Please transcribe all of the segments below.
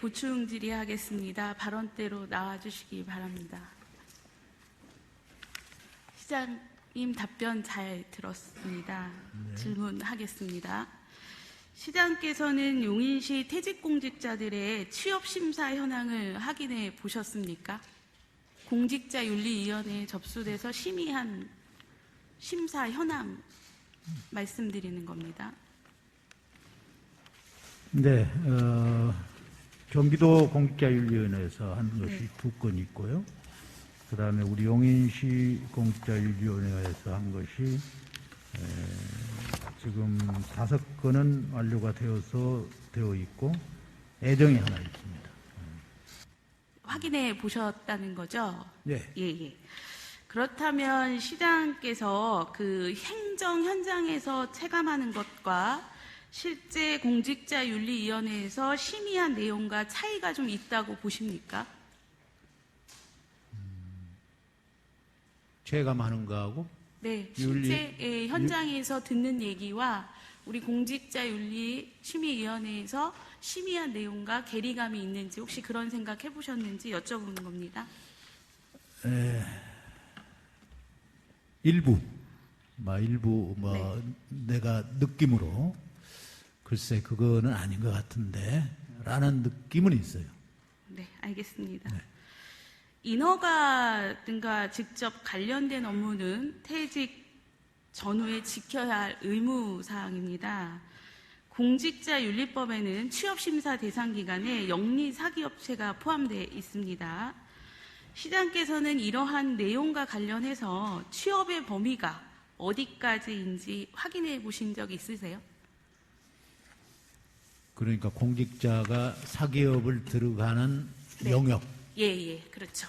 보충 질의하겠습니다. 발언대로 나와주시기 바랍니다. 시장님 답변 잘 들었습니다. 네. 질문하겠습니다. 시장께서는 용인시 퇴직공직자들의 취업심사 현황을 확인해 보셨습니까? 공직자윤리위원회에 접수돼서 심의한 심사 현황 말씀드리는 겁니다. 네, 경기도 공직자윤리위원회에서 한 것이 2건 있고요. 그 다음에 우리 용인시 공직자윤리위원회에서 한 것이 지금 5건은 완료가 되어 있고 애정이 하나 있습니다. 확인해 보셨다는 거죠? 네. 예. 그렇다면 시장께서 그 행정 현장에서 체감하는 것과 실제 공직자윤리위원회에서 심의한 내용과 차이가 좀 있다고 보십니까? 체감하는 거하고? 네, 실제 현장에서 듣는 얘기와 우리 공직자윤리심의위원회에서 심의한 내용과 괴리감이 있는지 혹시 그런 생각 해보셨는지 여쭤보는 겁니다. 일부 네. 내가 느낌으로 글쎄 그거는 아닌 것 같은데 라는 느낌은 있어요. 네, 알겠습니다. 네. 인허가 등과 직접 관련된 업무는 퇴직 전후에 지켜야 할 의무사항입니다. 공직자윤리법에는 취업심사 대상 기간에 영리사기업체가 포함되어 있습니다. 시장께서는 이러한 내용과 관련해서 취업의 범위가 어디까지인지 확인해 보신 적 있으세요? 그러니까 공직자가 사기업을 들어가는 네. 영역. 예, 그렇죠.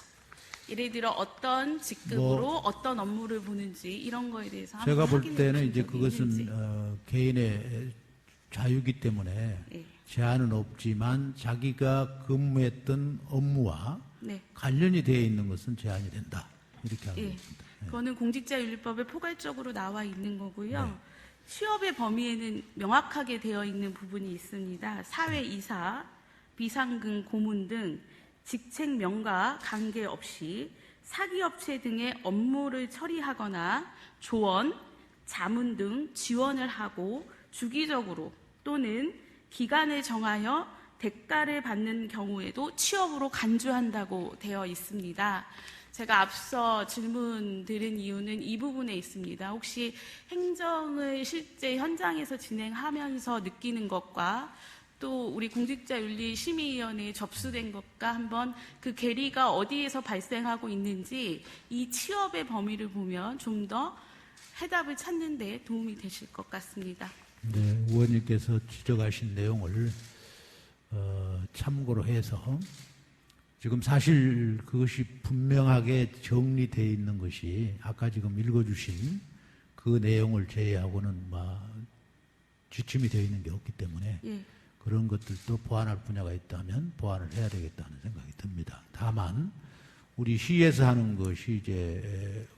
예를 들어 어떤 직급으로 어떤 업무를 보는지 이런 거에 대해서 한번 제가 볼 확인해 때는 보신 이제 적이 그것은 있는지. 개인의 자유이기 때문에 제한은 없지만 자기가 근무했던 업무와 관련이 되어 있는 것은 제한이 된다. 이렇게 하고 있습니다. 그거는 공직자윤리법에 포괄적으로 나와 있는 거고요. 취업의 범위에는 명확하게 되어 있는 부분이 있습니다. 사회이사, 비상근 고문 등 직책명과 관계없이 사기업체 등의 업무를 처리하거나 조언, 자문 등 지원을 하고 주기적으로 또는 기간을 정하여 대가를 받는 경우에도 취업으로 간주한다고 되어 있습니다. 제가 앞서 질문 드린 이유는 이 부분에 있습니다. 혹시 행정을 실제 현장에서 진행하면서 느끼는 것과 또 우리 공직자윤리심의위원회에 접수된 것과 한번 그 괴리가 어디에서 발생하고 있는지 이 취업의 범위를 보면 좀 더 해답을 찾는 데 도움이 되실 것 같습니다. 네, 의원님께서 지적하신 내용을 참고로 해서 지금 사실 그것이 분명하게 정리되어 있는 것이 아까 지금 읽어주신 그 내용을 제외하고는 지침이 되어 있는 게 없기 때문에 그런 것들도 보완할 분야가 있다면 보완을 해야 되겠다는 생각이 듭니다. 다만 우리 시에서 하는 것이 이제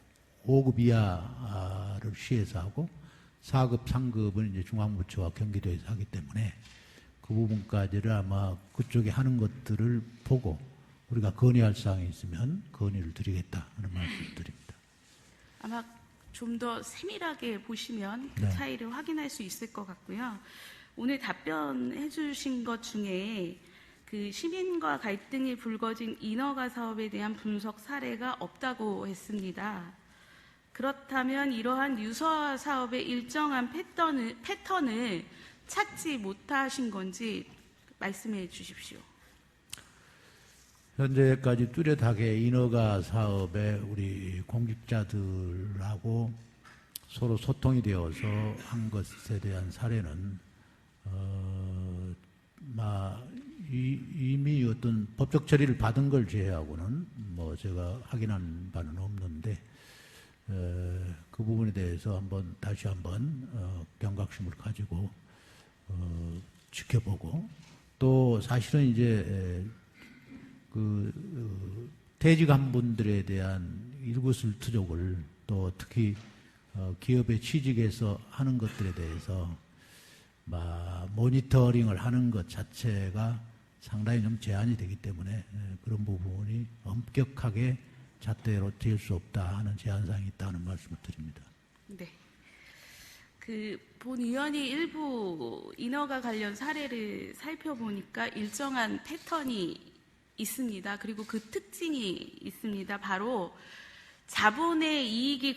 5급 이하를 시에서 하고 4급, 3급은 이제 중앙부처와 경기도에서 하기 때문에 그 부분까지를 아마 그쪽에 하는 것들을 보고 우리가 건의할 사항이 있으면 건의를 드리겠다 하는 말씀을 드립니다. 아마 좀 더 세밀하게 보시면 그 차이를 확인할 수 있을 것 같고요. 오늘 답변해 주신 것 중에 그 시민과 갈등이 불거진 인허가 사업에 대한 분석 사례가 없다고 했습니다. 그렇다면 이러한 유사 사업의 일정한 패턴을 찾지 못하신 건지 말씀해 주십시오. 현재까지 뚜렷하게 인허가 사업에 우리 공직자들하고 서로 소통이 되어서 한 것에 대한 사례는 이미 어떤 법적 처리를 받은 걸 제외하고는 제가 확인한 바는 없는데 그 부분에 대해서 다시 한번 경각심을 가지고 지켜보고 또 사실은 이제 퇴직한 분들에 대한 일거수일투족을 또 특히 기업에 취직해서 하는 것들에 대해서 모니터링을 하는 것 자체가 상당히 좀 제한이 되기 때문에 그런 부분이 엄격하게 잣대로 될 수 없다 하는 제한사항이 있다는 말씀을 드립니다. 네. 본 의원이 일부 인허가 관련 사례를 살펴보니까 일정한 패턴이 있습니다. 그리고 그 특징이 있습니다. 바로 자본의 이익이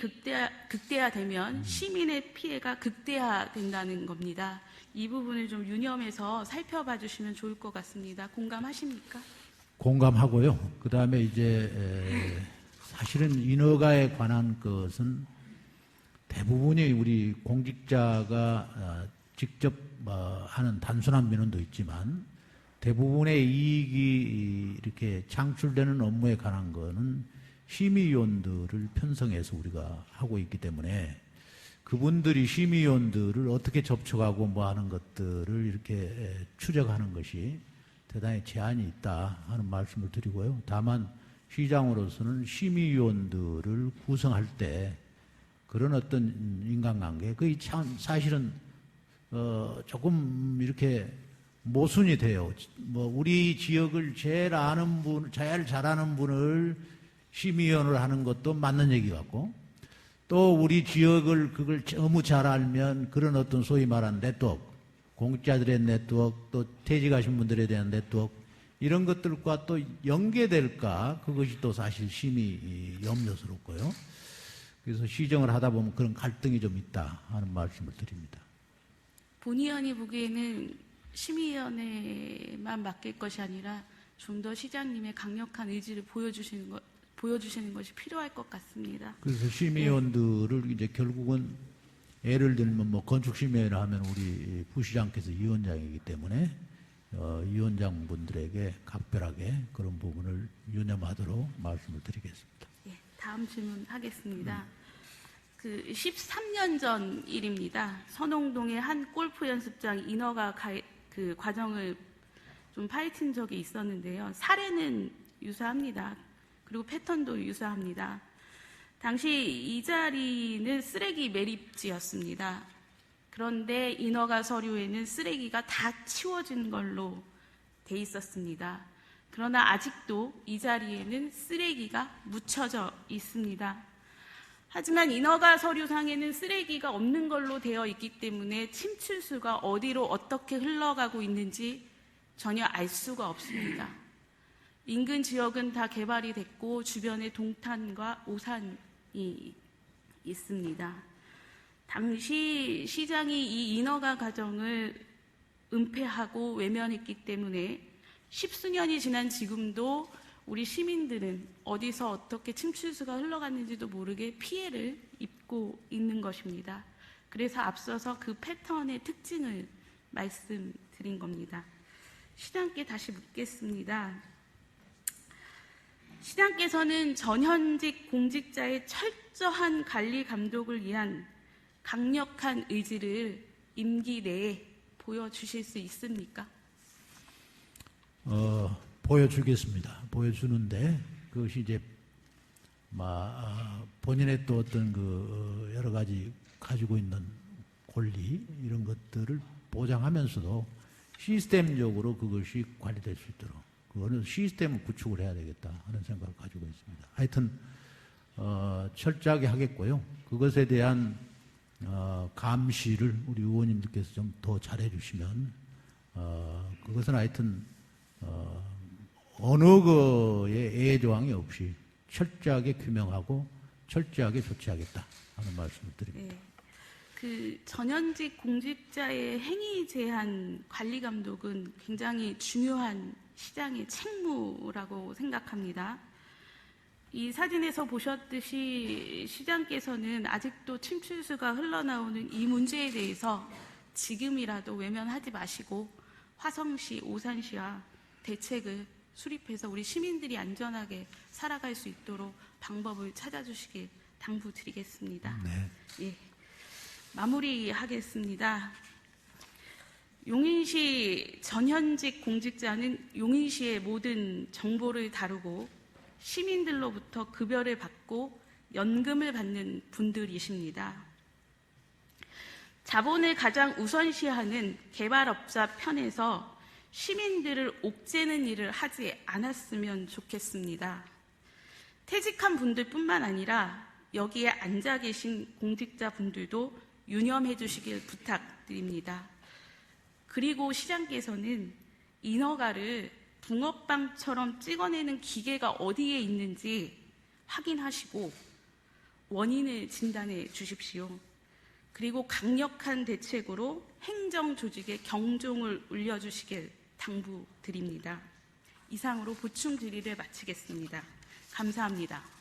극대화되면 시민의 피해가 극대화된다는 겁니다. 이 부분을 좀 유념해서 살펴봐 주시면 좋을 것 같습니다. 공감하십니까? 공감하고요. 그 다음에 이제 사실은 인허가에 관한 것은 대부분이 우리 공직자가 직접 하는 단순한 민원도 있지만 대부분의 이익이 이렇게 창출되는 업무에 관한 거는 심의위원들을 편성해서 우리가 하고 있기 때문에 그분들이 심의위원들을 어떻게 접촉하고 뭐 하는 것들을 이렇게 추적하는 것이 대단히 제한이 있다 하는 말씀을 드리고요. 다만 시장으로서는 심의위원들을 구성할 때 그런 어떤 인간관계, 그게 참 사실은 조금 이렇게 모순이 돼요. 뭐 우리 지역을 제일 아는 분, 제일 잘하는 분을 심의위원을 하는 것도 맞는 얘기 같고, 또 우리 지역을 그걸 너무 잘 알면 그런 어떤 소위 말하는 네트워크, 공직자들의 네트워크, 또 퇴직하신 분들에 대한 네트워크, 이런 것들과 또 연계될까, 그것이 또 사실 심히 염려스럽고요. 그래서 시정을 하다 보면 그런 갈등이 좀 있다 하는 말씀을 드립니다. 본 의원이 보기에는 심의위원회만 맡길 것이 아니라 좀 더 시장님의 강력한 의지를 보여주시는 것이 필요할 것 같습니다. 그래서 심의위원들을 이제 결국은 예를 들면 뭐 건축심의위를 하면 우리 부시장께서 위원장이기 때문에 위원장분들에게 각별하게 그런 부분을 유념하도록 말씀을 드리겠습니다. 예, 다음 질문 하겠습니다. 13년 전 일입니다. 선홍동의 한 골프 연습장 인허가 과정을 좀 파헤친 적이 있었는데요. 사례는 유사합니다. 그리고 패턴도 유사합니다. 당시 이 자리는 쓰레기 매립지였습니다. 그런데 인허가 서류에는 쓰레기가 다 치워진 걸로 돼 있었습니다. 그러나 아직도 이 자리에는 쓰레기가 묻혀져 있습니다. 하지만 인허가 서류상에는 쓰레기가 없는 걸로 되어 있기 때문에 침출수가 어디로 어떻게 흘러가고 있는지 전혀 알 수가 없습니다. 인근 지역은 다 개발이 됐고 주변에 동탄과 오산이 있습니다. 당시 시장이 이 인허가 과정을 은폐하고 외면했기 때문에 십수년이 지난 지금도 우리 시민들은 어디서 어떻게 침출수가 흘러갔는지도 모르게 피해를 입고 있는 것입니다. 그래서 앞서서 그 패턴의 특징을 말씀드린 겁니다. 시장께 다시 묻겠습니다. 시장께서는 전현직 공직자의 철저한 관리 감독을 위한 강력한 의지를 임기 내에 보여주실 수 있습니까? 보여주겠습니다. 보여주는데 그것이 이제 본인의 또 어떤 그 여러 가지 가지고 있는 권리 이런 것들을 보장하면서도 시스템적으로 그것이 관리될 수 있도록 그거는 시스템을 구축을 해야 되겠다 하는 생각을 가지고 있습니다. 하여튼 철저하게 하겠고요. 그것에 대한 감시를 우리 의원님들께서 좀 더 잘해 주시면 그것은 하여튼 어느 거에 예외 조항이 없이 철저하게 규명하고 철저하게 조치하겠다 하는 말씀을 드립니다. 네. 전현직 공직자의 행위 제한 관리 감독은 굉장히 중요한 시장의 책무라고 생각합니다. 이 사진에서 보셨듯이 시장께서는 아직도 침출수가 흘러나오는 이 문제에 대해서 지금이라도 외면하지 마시고 화성시, 오산시와 대책을 수립해서 우리 시민들이 안전하게 살아갈 수 있도록 방법을 찾아주시길 당부드리겠습니다. 네. 예, 마무리하겠습니다. 용인시 전현직 공직자는 용인시의 모든 정보를 다루고 시민들로부터 급여를 받고 연금을 받는 분들이십니다. 자본을 가장 우선시하는 개발업자 편에서 시민들을 옥죄는 일을 하지 않았으면 좋겠습니다. 퇴직한 분들뿐만 아니라 여기에 앉아 계신 공직자분들도 유념해 주시길 부탁드립니다. 그리고 시장께서는 인허가를 붕어빵처럼 찍어내는 기계가 어디에 있는지 확인하시고 원인을 진단해 주십시오. 그리고 강력한 대책으로 행정조직의 경종을 울려주시길 당부드립니다. 이상으로 보충 질의를 마치겠습니다. 감사합니다.